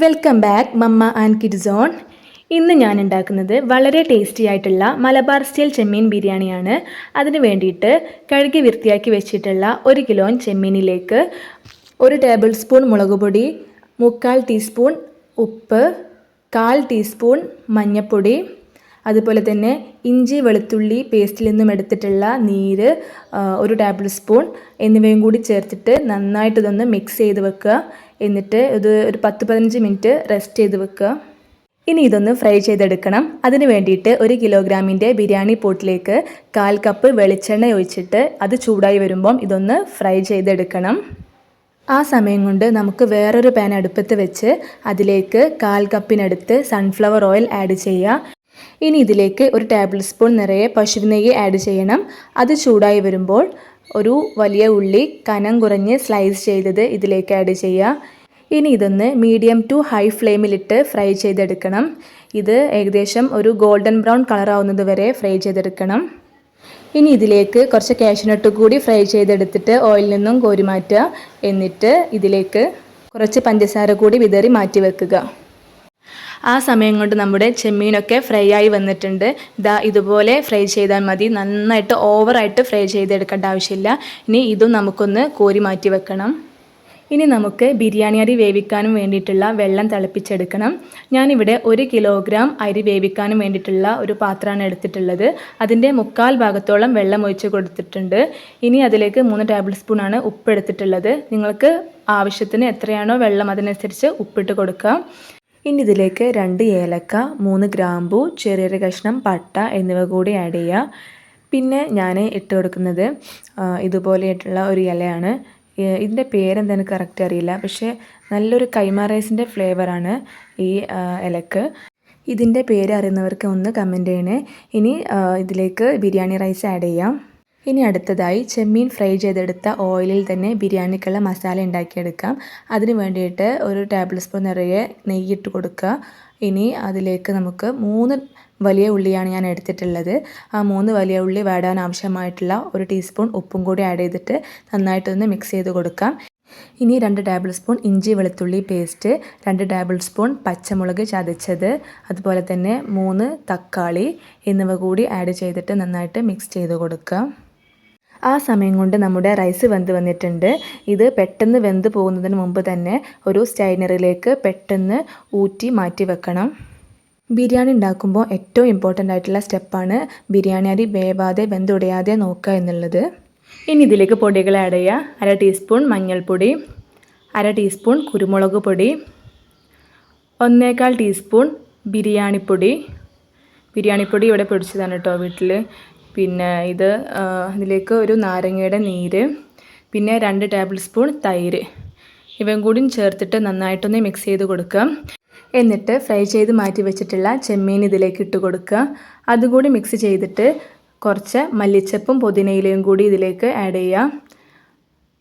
Welcome back mamma and kid zone. ഇന്ന് ഞാൻ ഉണ്ടാക്കുന്നത് വളരെ ടേസ്റ്റി ആയിട്ടുള്ള മലബാർ സ്റ്റൈൽ ചെമ്മീൻ ബിരിയാണിയാണ്. അതിന് വേണ്ടിയിട്ട് കഴുകി വൃത്തിയാക്കി വെച്ചിട്ടുള്ള 1 കിലോ ചെമ്മീനിലേക്ക് 1 ടേബിൾ സ്പൂൺ മുളക് പൊടി, 3/4 ടീസ്പൂൺ ഉപ്പ്, 1/4 ടീസ്പൂൺ മഞ്ഞൾപ്പൊടി, അതുപോലെ തന്നെ ഇഞ്ചി വെളുത്തുള്ളി പേസ്റ്റിൽ നിന്നും എടുത്തിട്ടുള്ള നീര് 1 ടേബിൾ സ്പൂൺ എന്നിവയും കൂടി ചേർത്തിട്ട് നന്നായിട്ട് ഇതൊന്ന് മിക്സ് ചെയ്ത് വെക്കുക. എന്നിട്ട് ഇത് ഒരു 10-15 മിനിറ്റ് റെസ്റ്റ് ചെയ്ത് വെക്കുക. ഇനി ഇതൊന്ന് ഫ്രൈ ചെയ്തെടുക്കണം. അതിന് വേണ്ടിയിട്ട് 1 കിലോഗ്രാമിൻ്റെ ബിരിയാണി പോട്ടിലേക്ക് 1/4 കപ്പ് വെളിച്ചെണ്ണ ഒഴിച്ചിട്ട് അത് ചൂടായി വരുമ്പം ഇതൊന്ന് ഫ്രൈ ചെയ്തെടുക്കണം. ആ സമയം കൊണ്ട് നമുക്ക് വേറൊരു പാൻ അടുപ്പത്ത് വെച്ച് അതിലേക്ക് 1/4 കപ്പിനടുത്ത് സൺഫ്ലവർ ഓയിൽ ആഡ് ചെയ്യുക. ഇനി ഇതിലേക്ക് 1 ടേബിൾ സ്പൂൺ നിറയെ പശുനെയ്യ് ആഡ് ചെയ്യണം. അത് ചൂടായി വരുമ്പോൾ ഒരു വലിയ ഉള്ളി കനം കുറഞ്ഞ് സ്ലൈസ് ചെയ്തത് ഇതിലേക്ക് ആഡ് ചെയ്യുക. ഇനി ഇതൊന്ന് മീഡിയം ടു ഹൈ ഫ്ലെയിമിലിട്ട് ഫ്രൈ ചെയ്തെടുക്കണം. ഇത് ഏകദേശം ഒരു ഗോൾഡൻ ബ്രൗൺ കളർ ആവുന്നത് വരെ ഫ്രൈ ചെയ്തെടുക്കണം. ഇനി ഇതിലേക്ക് കുറച്ച് കാഷ്യൂനട്ട് കൂടി ഫ്രൈ ചെയ്തെടുത്തിട്ട് ഓയിലിൽ നിന്നും കോരി മാറ്റുക. എന്നിട്ട് ഇതിലേക്ക് കുറച്ച് പഞ്ചസാര കൂടി വിതറി മാറ്റി വെക്കുക. ആ സമയം കൊണ്ട് നമ്മുടെ ചെമ്മീനൊക്കെ ഫ്രൈ ആയി വന്നിട്ടുണ്ട്. ഇതുപോലെ ഫ്രൈ ചെയ്താൽ മതി. നന്നായിട്ട് ഓവറായിട്ട് ഫ്രൈ ചെയ്തെടുക്കേണ്ട ആവശ്യമില്ല. ഇനി ഇതും നമുക്കൊന്ന് കോരി മാറ്റി വെക്കണം. ഇനി നമുക്ക് ബിരിയാണി അരി വേവിക്കാനും വേണ്ടിയിട്ടുള്ള വെള്ളം തിളപ്പിച്ചെടുക്കണം. ഞാനിവിടെ 1 കിലോഗ്രാം അരി വേവിക്കാനും വേണ്ടിയിട്ടുള്ള ഒരു പാത്രമാണ് എടുത്തിട്ടുള്ളത്. അതിൻ്റെ 1/4 ഭാഗത്തോളം വെള്ളം ഒഴിച്ച് കൊടുത്തിട്ടുണ്ട്. ഇനി അതിലേക്ക് 3 ടേബിൾ സ്പൂണാണ് ഉപ്പ് എടുത്തിട്ടുള്ളത്. നിങ്ങൾക്ക് ആവശ്യത്തിന് എത്രയാണോ വെള്ളം അതിനനുസരിച്ച് ഉപ്പിട്ട് കൊടുക്കുക. ഇനി ഇതിലേക്ക് 2 ഏലക്ക, 3 ഗ്രാമ്പു, ചെറിയൊരു കഷ്ണം പട്ട എന്നിവ കൂടി ആഡ് ചെയ്യുക. പിന്നെ ഞാൻ ഇട്ട് കൊടുക്കുന്നത് ഇതുപോലെയായിട്ടുള്ള ഒരു ഇലയാണ്. ഇതിൻ്റെ പേരെന്താ എനിക്ക് കറക്റ്റ് അറിയില്ല, പക്ഷേ നല്ലൊരു കൈമ റൈസിൻ്റെ ഫ്ലേവറാണ് ഈ ഇലക്ക്. ഇതിൻ്റെ പേര് അറിയുന്നവർക്ക് ഒന്ന് കമൻറ്റ് ചെയ്യണേ. ഇനി ഇതിലേക്ക് ബിരിയാണി റൈസ് ആഡ് ചെയ്യാം. ഇനി അടുത്തതായി ചെമ്മീൻ ഫ്രൈ ചെയ്തെടുത്ത ഓയിലിൽ തന്നെ ബിരിയാണിക്കുള്ള മസാല ഉണ്ടാക്കിയെടുക്കാം. അതിന് വേണ്ടിയിട്ട് 1 ടേബിൾ സ്പൂൺ നിറയെ നെയ്യിട്ട് കൊടുക്കുക. ഇനി അതിലേക്ക് നമുക്ക് 3 വലിയ ഉള്ളിയാണ് ഞാൻ എടുത്തിട്ടുള്ളത്. ആ 3 വലിയ ഉള്ളി വാടാൻ ആവശ്യമായിട്ടുള്ള 1 ടീസ്പൂൺ ഉപ്പും കൂടി ആഡ് ചെയ്തിട്ട് നന്നായിട്ടൊന്ന് മിക്സ് ചെയ്ത് കൊടുക്കാം. ഇനി 2 ടേബിൾ സ്പൂൺ ഇഞ്ചി വെളുത്തുള്ളി പേസ്റ്റ്, 2 ടേബിൾ സ്പൂൺ പച്ചമുളക് ചതച്ചത്, അതുപോലെ തന്നെ 3 തക്കാളി എന്നിവ കൂടി ആഡ് ചെയ്തിട്ട് നന്നായിട്ട് മിക്സ് ചെയ്ത് കൊടുക്കുക. ആ സമയം കൊണ്ട് നമ്മുടെ റൈസ് വെന്ത് വന്നിട്ടുണ്ട്. ഇത് പെട്ടെന്ന് വെന്ത് പോകുന്നതിന് മുമ്പ് തന്നെ ഒരു സ്റ്റൈനറിലേക്ക് പെട്ടെന്ന് ഊറ്റി മാറ്റി വെക്കണം. ബിരിയാണി ഉണ്ടാക്കുമ്പോൾ ഏറ്റവും ഇമ്പോർട്ടൻ്റ് ആയിട്ടുള്ള സ്റ്റെപ്പാണ് ബിരിയാണി അരി വേവാതെ വെന്തുടയാതെ നോക്കുക എന്നുള്ളത്. ഇനി ഇതിലേക്ക് പൊടികൾ ആഡ് ചെയ്യുക. 1/2 ടീസ്പൂൺ മഞ്ഞൾപ്പൊടി, 1/2 ടീസ്പൂൺ കുരുമുളക് പൊടി, 1/4 ടീസ്പൂൺ ബിരിയാണിപ്പൊടി ഇവിടെ പൊടിച്ചതാണ് കേട്ടോ വീട്ടിൽ. പിന്നെ ഇതിലേക്ക് ഒരു നാരങ്ങയുടെ നീര്, പിന്നെ 2 ടേബിൾ സ്പൂൺ തൈര് ഇവയും കൂടി ചേർത്തിട്ട് നന്നായിട്ടൊന്ന് മിക്സ് ചെയ്ത് കൊടുക്കുക. എന്നിട്ട് ഫ്രൈ ചെയ്ത് മാറ്റി വെച്ചിട്ടുള്ള ചെമ്മീൻ ഇതിലേക്ക് ഇട്ട് കൊടുക്കുക. അതുകൂടി മിക്സ് ചെയ്തിട്ട് കുറച്ച് മല്ലിച്ചപ്പും പുതിനയിലയും കൂടി ഇതിലേക്ക് ആഡ് ചെയ്യുക.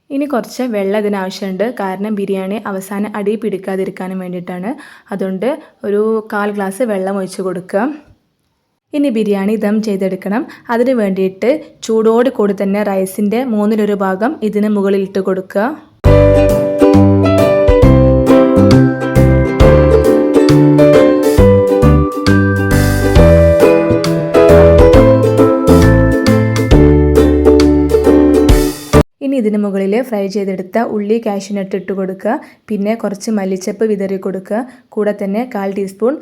ഇനി കുറച്ച് വെള്ളം ഇതിനാവശ്യമുണ്ട്. കാരണം ബിരിയാണി അവസാനം അടി പിടിക്കാതിരിക്കാനും വേണ്ടിയിട്ടാണ്. അതുകൊണ്ട് ഒരു 1/4 ഗ്ലാസ് വെള്ളം ഒഴിച്ച് കൊടുക്കുക. ഇനി ബിരിയാണി ദം ചെയ്തെടുക്കണം. അതിന് വേണ്ടിയിട്ട് ചൂടോട് കൂടി തന്നെ റൈസിൻ്റെ 1/3 ഭാഗം ഇതിന് മുകളിലിട്ട് കൊടുക്കുക. ഇനി ഇതിന് മുകളിൽ ഫ്രൈ ചെയ്തെടുത്ത ഉള്ളി കാഷ്യൂനട്ട് ഇട്ട് കൊടുക്കുക. പിന്നെ കുറച്ച് മല്ലിച്ചപ്പ് വിതറി കൊടുക്കുക. കൂടെ തന്നെ 1/4 ടീസ്പൂൺ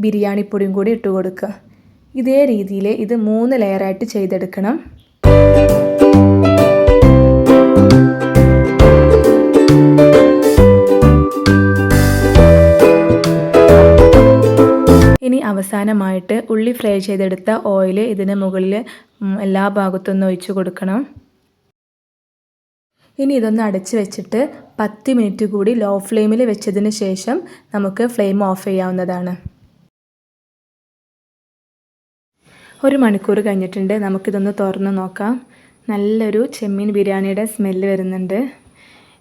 ബിരിയാണിപ്പൊടിയും കൂടി ഇട്ട് കൊടുക്കുക. ഇതേ രീതിയിൽ ഇത് 3 ലെയറായിട്ട് ചെയ്തെടുക്കണം. ഇനി അവസാനമായിട്ട് ഉള്ളി ഫ്രൈ ചെയ്തെടുത്ത ഓയിൽ ഇതിന് മുകളിൽ എല്ലാ ഭാഗത്തൊന്നും ഒഴിച്ച് കൊടുക്കണം. ഇനി ഇതൊന്ന് അടച്ച് വെച്ചിട്ട് 10 മിനിറ്റ് കൂടി ലോ ഫ്ലെയിമിൽ വെച്ചതിന് ശേഷം നമുക്ക് ഫ്ലെയിം ഓഫ് ചെയ്യാവുന്നതാണ്. 1 മണിക്കൂർ കഴിഞ്ഞിട്ടുണ്ട്. നമുക്കിതൊന്ന് തുറന്ന് നോക്കാം. നല്ലൊരു ചെമ്മീൻ ബിരിയാണിയുടെ സ്മെല്ല് വരുന്നുണ്ട്.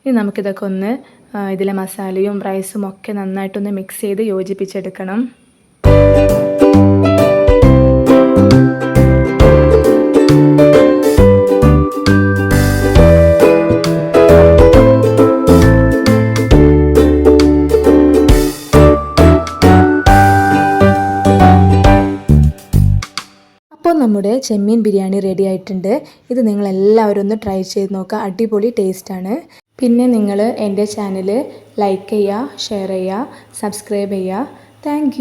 ഇനി നമുക്കിതൊക്കെ ഒന്ന് ഇതിലെ മസാലയും റൈസും ഒക്കെ നന്നായിട്ടൊന്ന് മിക്സ് ചെയ്ത് യോജിപ്പിച്ചെടുക്കണം. നമ്മുടെ ചെമ്മീൻ ബിരിയാണി റെഡി ആയിട്ടുണ്ട്. ഇത് നിങ്ങളെല്ലാവരും ഒന്ന് ട്രൈ ചെയ്ത് നോക്കുക. അടിപൊളി ടേസ്റ്റാണ്. പിന്നെ നിങ്ങൾ എൻ്റെ ചാനൽ ലൈക്ക് ചെയ്യുക, ഷെയർ ചെയ്യുക, സബ്സ്ക്രൈബ് ചെയ്യുക. താങ്ക്